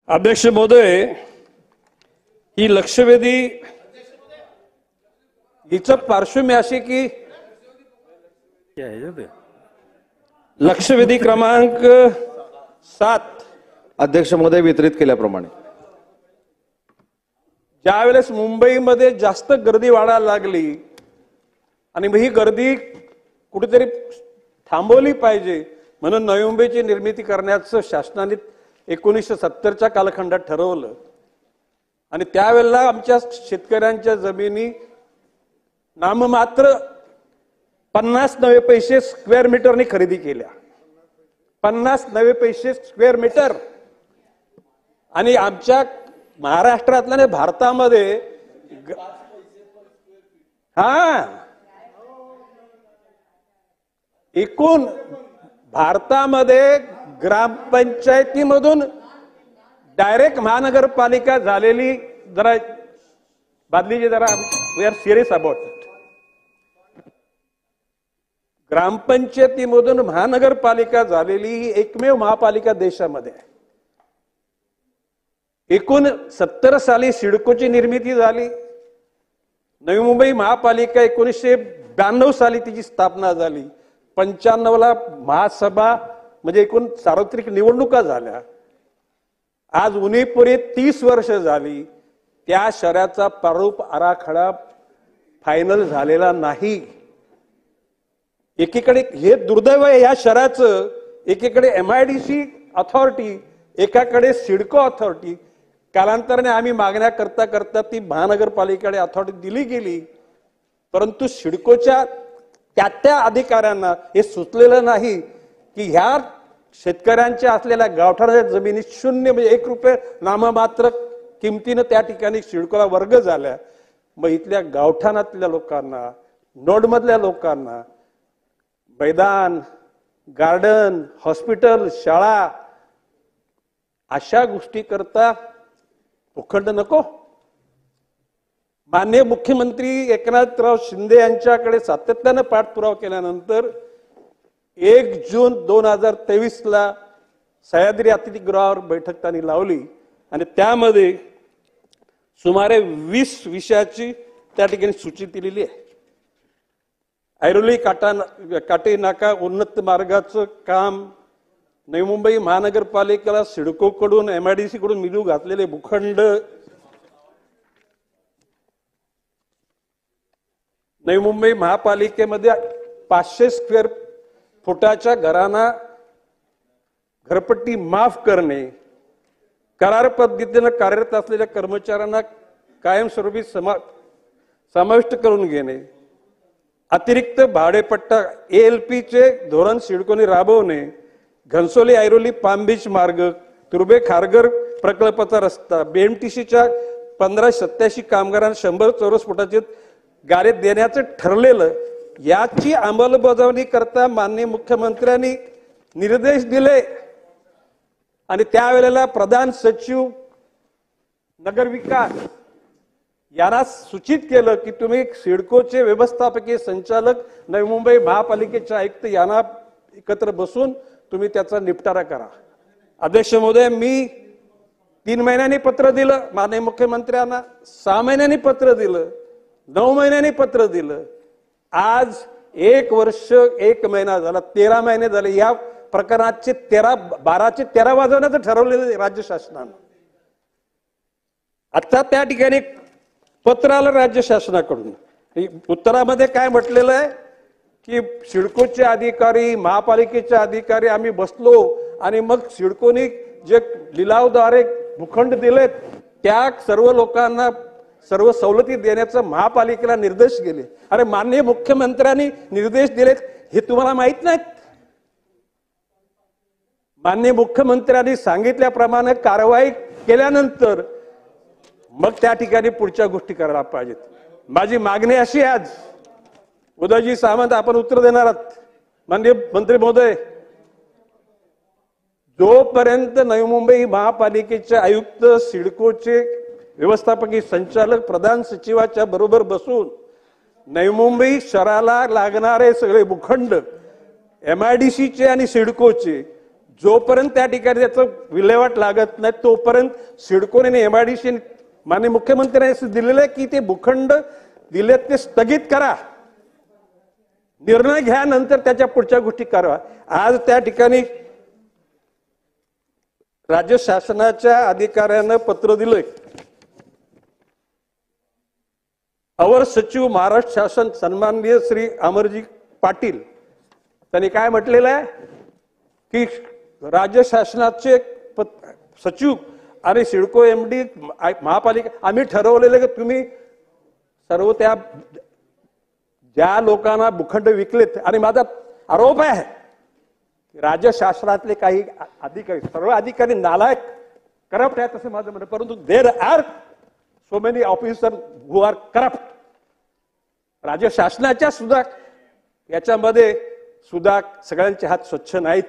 अध्यक्ष महोदय, ही लक्षवेधी हिचं पार्श्वभूमी अशी की लक्षवेधी क्रमांक 7 अध्यक्ष महोदय वितरित केल्याप्रमाणे ज्यावेळेस मुंबईमध्ये जास्त गर्दी वाढायला लागली आणि ही गर्दी कुठेतरी थांबवली पाहिजे म्हणून नवी मुंबईची निर्मिती करण्याचं शासनाने 1970च्या कालखंडात ठरवलं आणि त्यावेळेला आमच्या शेतकऱ्यांच्या जमिनी नाममात्र 50 नवे पैसे स्क्वेअर मीटरने खरेदी केल्या. 50 नवे पैसे स्क्वेअर मीटर. आणि आमच्या महाराष्ट्रातल्या भारतामध्ये एकूण भारतामध्ये ग्रामपंचायतीमधून डायरेक्ट महानगरपालिका झालेली जरा बादलीची जरा we are serious about it. ग्रामपंचायतीमधून महानगरपालिका झालेली ही एकमेव महापालिका देशामध्ये आहे. एकूण 70 साली सिडकोची निर्मिती झाली. नवी मुंबई महापालिका 1992 साली तिची स्थापना झाली. 95ला महासभा म्हणजे एकूण सार्वत्रिक निवडणुका झाल्या. आज उन्हीपुरे 30 वर्ष झाली. त्या शहराचा प्रारूप आराखडा फायनल झालेला नाही. एकीकडे हे दुर्दैव आहे या शहराचं. एकीकडे MIDC अथॉरिटी, एकाकडे सिडको अथॉरिटी. कालांतराने आम्ही मागण्या करता करता ती महानगरपालिकेकडे अथॉरिटी दिली गेली, परंतु सिडकोच्या त्या अधिकाऱ्यांना हे सुचलेलं नाही की ह्या शेतकऱ्यांच्या असलेल्या गावठाणाच्या जमिनी शून्य म्हणजे 1 रुपये नाममात्र किमतीनं त्या ठिकाणी सिडकोला वर्ग झाल्या. मग इथल्या गावठाणातल्या लोकांना, नोडमधल्या लोकांना मैदान, गार्डन, हॉस्पिटल, शाळा अशा गोष्टी करता उखंड नको. माननीय मुख्यमंत्री एकनाथराव शिंदे यांच्याकडे सातत्यानं पाठपुरावा केल्यानंतर 1 जून 2023ला सह्याद्री अतिथीगृहावर बैठक त्यांनी लावली आणि त्यामध्ये सुमारे 20 विषयाची त्या ठिकाणी सूची दिलेली आहे. ऐरोली काटे नाका उन्नत मार्गाचं काम, नवी मुंबई महानगरपालिकेला सिडकोकडून MIDC कडून मिळू घातलेले भूखंड, नवी मुंबई महापालिकेमध्ये 500 स्क्वेअर फुटाच्या घरांना घरपट्टी माफ करणे, करार पद्धतीने कार्यरत असलेल्या कर्मचाऱ्यांना कायमस्वरूपी समाविष्ट करून घेणे, अतिरिक्त भाडेपट्टा ALPचे धोरण सिडकोने राबवणे, घनसोली ऐरोली पाम बीच मार्ग, तुर्बे खारघर प्रकल्पाचा रस्ता, BMTCच्या 1587 कामगारांना 100 चौरस फुटाचे गाळे देण्याचं ठरलेलं, याची अंमलबजावणी करता माननीय मुख्यमंत्र्यांनी निर्देश दिले आणि त्यावेळेला प्रधान सचिव नगरविकास यांना सूचित केलं की तुम्ही सिडकोचे व्यवस्थापकीय संचालक, नवी मुंबई महापालिकेचे आयुक्त यांना एकत्र बसून तुम्ही त्याचा निपटारा करा. अध्यक्ष महोदय, मी 3 महिन्यांनी पत्र दिलं माननीय मुख्यमंत्र्यांना, 6 महिन्यांनी पत्र दिलं, 9 महिन्यांनी पत्र दिलं. आज 1 वर्ष 1 महिना झाला, 13 महिने झाले. या प्रकरणाचे 12 वाजवण्याचं ठरवलेलं राज्य शासनानं. आता त्या ठिकाणी पत्र आलं राज्य शासनाकडून. उत्तरामध्ये काय म्हटलेलं आहे की सिडकोचे अधिकारी, महापालिकेचे अधिकारी आम्ही बसलो आणि मग सिडकोने जे लिलावद्वारे भूखंड दिलेत त्या सर्व लोकांना सर्व सवलती देण्याचं महापालिकेला निर्देश गेले. अरे माननीय मुख्यमंत्र्यांनी निर्देश दिलेत हे तुम्हाला माहित नाहीत? माननीय मुख्यमंत्र्यांनी सांगितल्याप्रमाणे कारवाई केल्यानंतर मग त्या ठिकाणी पुढच्या गोष्टी करायला पाहिजेत. माझी मागणी अशी आहे, आज उदयजी सामंत आपण उत्तर देणार आहात माननीय मंत्री महोदय, जोपर्यंत नवी मुंबई महापालिकेचे आयुक्त, सिडकोचे व्यवस्थापकीय संचालक, प्रधान सचिवाच्या बरोबर बसून नवी मुंबई शहराला लागणारे सगळे भूखंड MIDCचे आणि सिडकोचे जोपर्यंत त्या ठिकाणी त्याचं विल्हेवाट लागत नाही तोपर्यंत सिडकोने MIDC माननीय मुख्यमंत्र्यांनी असं दिलेलं आहे की ते भूखंड दिलेत ते स्थगित करा, निर्णय घ्या, नंतर त्याच्या पुढच्या गोष्टी करा. आज त्या ठिकाणी राज्य शासनाच्या अधिकाऱ्यानं पत्र दिलंय. अवर सचिव महाराष्ट्र शासन सन्माननीय श्री अमरजी पाटील त्यांनी काय म्हटलेलं आहे की राज्य शासनाचे सचिव आणि सिडको MD महापालिका आम्ही ठरवलेलं की तुम्ही सर्व त्या ज्या लोकांना भूखंड विकलेत, आणि माझा आरोप आहे राज्य शासनातले काही अधिकारी सर्व अधिकारी नालायक करप्ट आहेत असं माझं म्हणणं, परंतु there are so many officer who are corrupt. राज्य शासनाच्या सुद्धा याच्यामध्ये सुद्धा सगळ्यांचे हात स्वच्छ नाहीत.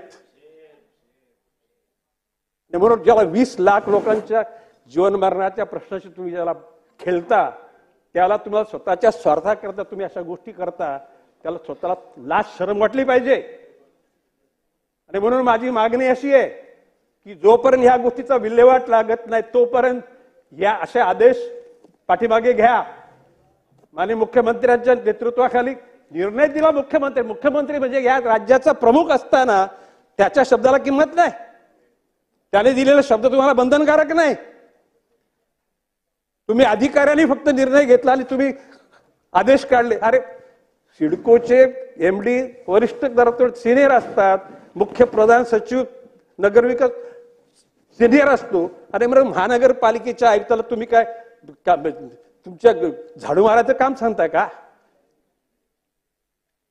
म्हणून ज्याला 20 लाख लोकांच्या जीवन मरणाच्या प्रश्नाशी तुम्ही ज्याला खेळता, त्याला तुम्हाला स्वतःच्या स्वार्थाकरता तुम्ही अशा गोष्टी करता, त्याला स्वतःला लाज शरम वाटली पाहिजे. आणि म्हणून माझी मागणी अशी आहे की जोपर्यंत ह्या गोष्टीचा विल्हेवाट लागत नाही तोपर्यंत या असे आदेश पाठीमागे घ्या. माननीय मुख्यमंत्र्यांच्या नेतृत्वाखाली निर्णय दिला मुख्यमंत्री म्हणजे या राज्याचा प्रमुख असताना त्याच्या शब्दाला किंमत नाही. त्याने दिलेला शब्द तुम्हाला बंधनकारक नाही. तुम्ही अधिकाऱ्यांनी फक्त निर्णय घेतला आणि तुम्ही आदेश काढले. अरे सिडकोचे MD वरिष्ठ दरात सिनियर असतात, मुख्य प्रधान सचिव नगरविकास सिनियर असतो, आणि मग महानगरपालिकेच्या आयुक्ताला तुम्ही काय तुमच्या झाडू मारायचं काम सांगताय का?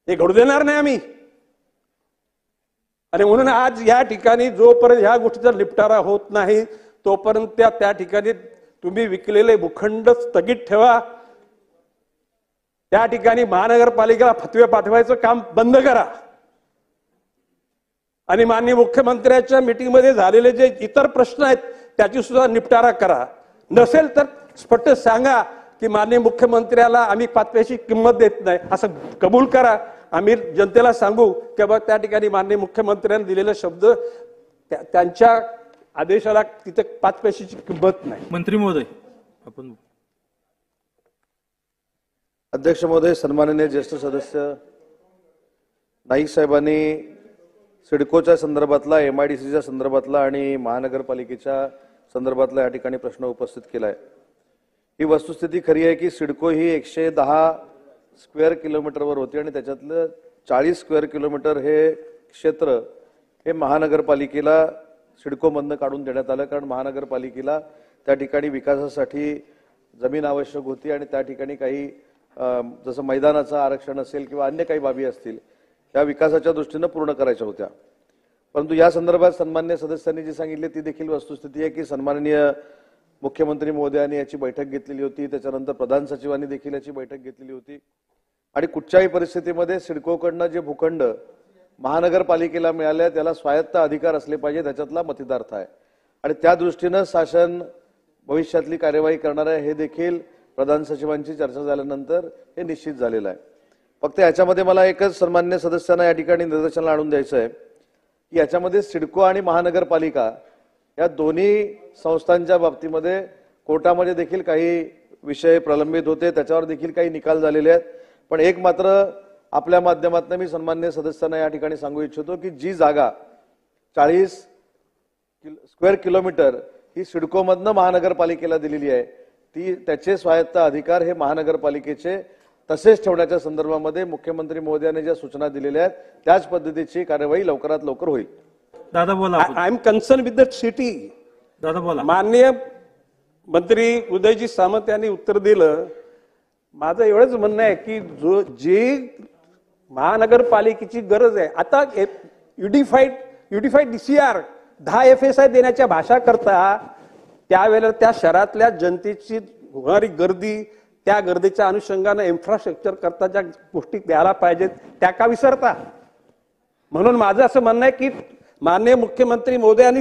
हे घडू देणार नाही आम्ही. आणि म्हणून आज या ठिकाणी जोपर्यंत ह्या गोष्टीचा निपटारा होत नाही तोपर्यंत त्या ठिकाणी तुम्ही विकलेले भूखंड स्थगित ठेवा. त्या ठिकाणी महानगरपालिकेला फतवे पाठवायचं काम बंद करा. आणि माननीय मुख्यमंत्र्यांच्या मीटिंगमध्ये झालेले जे इतर प्रश्न आहेत त्याची सुद्धा निपटारा करा. नसेल तर स्पष्ट सांगा की माननीय मुख्यमंत्र्याला आम्ही पाचव्याची किंमत देत नाही असं कबूल करा. आम्ही जनतेला सांगू की बाबा त्या ठिकाणी माननीय मुख्यमंत्र्यांनी दिलेले शब्द त्यांच्या आदेशाला तिथे 5 पैशाची किंमत नाही. मंत्री महोदय आपण. अध्यक्ष महोदय, सन्माननीय ज्येष्ठ सदस्य नाईक साहेबांनी सिडकोच्या संदर्भातला, MIDCच्या संदर्भातला आणि महानगरपालिकेच्या संदर्भातला या ठिकाणी प्रश्न उपस्थित केलाय. ही वस्तुस्थिती खरी आहे की सिडको ही 110 स्क्वेअर किलोमीटरवर होती आणि त्याच्यातलं 40 स्क्वेअर किलोमीटर हे क्षेत्र हे महानगरपालिकेला सिडकोमधनं काढून देण्यात आलं, कारण महानगरपालिकेला त्या ठिकाणी विकासासाठी जमीन आवश्यक होती आणि त्या ठिकाणी काही जसं मैदानाचं आरक्षण असेल किंवा अन्य काही बाबी असतील त्या विकासाच्या दृष्टीनं पूर्ण करायच्या होत्या. परंतु या संदर्भात सन्माननीय सदस्यांनी जी सांगितले ती देखील वस्तुस्थिती आहे की सन्माननीय मुख्यमंत्री महोदयांनी याची बैठक घेतलेली होती, त्याच्यानंतर प्रधान सचिवांनी देखील याची बैठक घेतलेली होती आणि कुठच्याही परिस्थितीमध्ये सिडकोकडनं जे भूखंड महानगरपालिकेला मिळाले त्याला स्वायत्त अधिकार असले पाहिजे, त्याच्यातला मतितार्थ आहे आणि त्या दृष्टीनं शासन भविष्यातली कार्यवाही करणार आहे. हे देखील प्रधान सचिवांची चर्चा झाल्यानंतर हे निश्चित झालेलं आहे. फक्त याच्यामध्ये मला एकच सन्माननीय सदस्यांना या ठिकाणी निदर्शनाला आणून द्यायचं आहे की याच्यामध्ये सिडको आणि महानगरपालिका या दोन्ही संस्थांच्या बाबतीमध्ये कोर्टामध्ये देखील काही विषय प्रलंबित होते, त्याच्यावर देखील काही निकाल झालेले आहेत. पण एक मात्र आपल्या माध्यमातून मी सन्माननीय सदस्यांना या ठिकाणी सांगू इच्छितो की जी जागा 40 स्क्वेअर किलोमीटर ही सिडकोमधनं महानगरपालिकेला दिलेली आहे ती त्याचे स्वायत्त अधिकार हे महानगरपालिकेचे तसेच ठेवण्याच्या संदर्भामध्ये मुख्यमंत्री महोदयांनी ज्या सूचना दिलेल्या आहेत त्याच पद्धतीची कार्यवाही लवकरात लवकर होईल. दादा बोला. I am concern with the city. दादा बोला. माननीय मंत्री उदयजी सामंत यांनी उत्तर दिलं. माझं एवढंच म्हणणं आहे की जी महानगरपालिकेची गरज आहे आता युनिफाईड DCR 10 FSI देण्याच्या भाषा करता त्यावेळेला त्या शहरातल्या जनतेची होणारी गर्दी, त्या गर्दीच्या अनुषंगाने इन्फ्रास्ट्रक्चर करता ज्या गोष्टी द्यायला पाहिजेत त्या का विसरता? म्हणून माझं असं म्हणणं आहे की माननीय मुख्यमंत्री महोदयांनी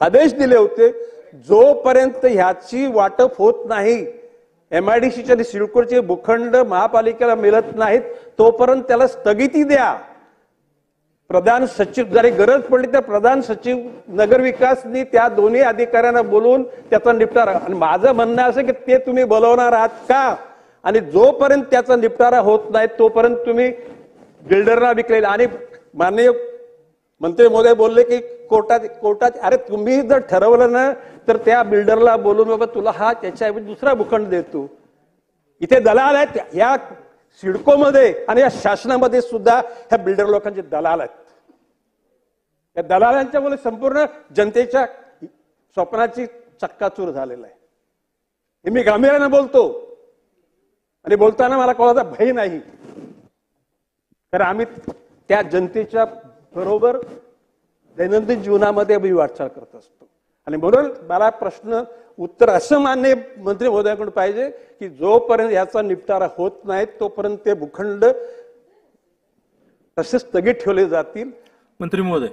आदेश दिले होते जोपर्यंत ह्याची वाटप होत नाही, MIDCच्या आणि सिडकोचे भूखंड महापालिकेला मिळत नाहीत तोपर्यंत त्याला स्थगिती द्या. प्रधान सचिव जरी गरज पडली तर प्रधान सचिव नगरविकासनी त्या दोन्ही अधिकाऱ्यांना बोलवून त्याचा निपटारा, आणि माझं म्हणणं असं की ते तुम्ही बोलवणार आहात का, आणि जोपर्यंत त्याचा निपटारा होत नाही तोपर्यंत तुम्ही बिल्डरला विकलेला, आणि माननीय मंत्री महोदय बोलले की कोर्टात अरे तुम्ही जर ठरवलं ना तर त्या बिल्डरला बोलून बाबा तुला हा त्याच्याऐवजी दुसरा भूखंड देतो. इथे दलाल आहेत या सिडकोमध्ये आणि या शासनामध्ये सुद्धा ह्या बिल्डर लोकांचे दलाल आहेत. या दलालांच्यामुळे संपूर्ण जनतेच्या स्वप्नाची चक्काचूर झालेला आहे. हे मी गांभीर्याने बोलतो आणि बोलताना मला कोणाचा भय नाही, कारण आम्ही त्या जनतेच्या बरोबर दैनंदिन जीवनामध्ये आम्ही वाटचाल करत असतो. आणि म्हणून मला प्रश्न उत्तर असं मान्य मंत्री महोदयाकडून पाहिजे की जोपर्यंत याचा निपटारा होत नाही तोपर्यंत ते भूखंड तसे स्थगित ठेवले जातील. मंत्री महोदय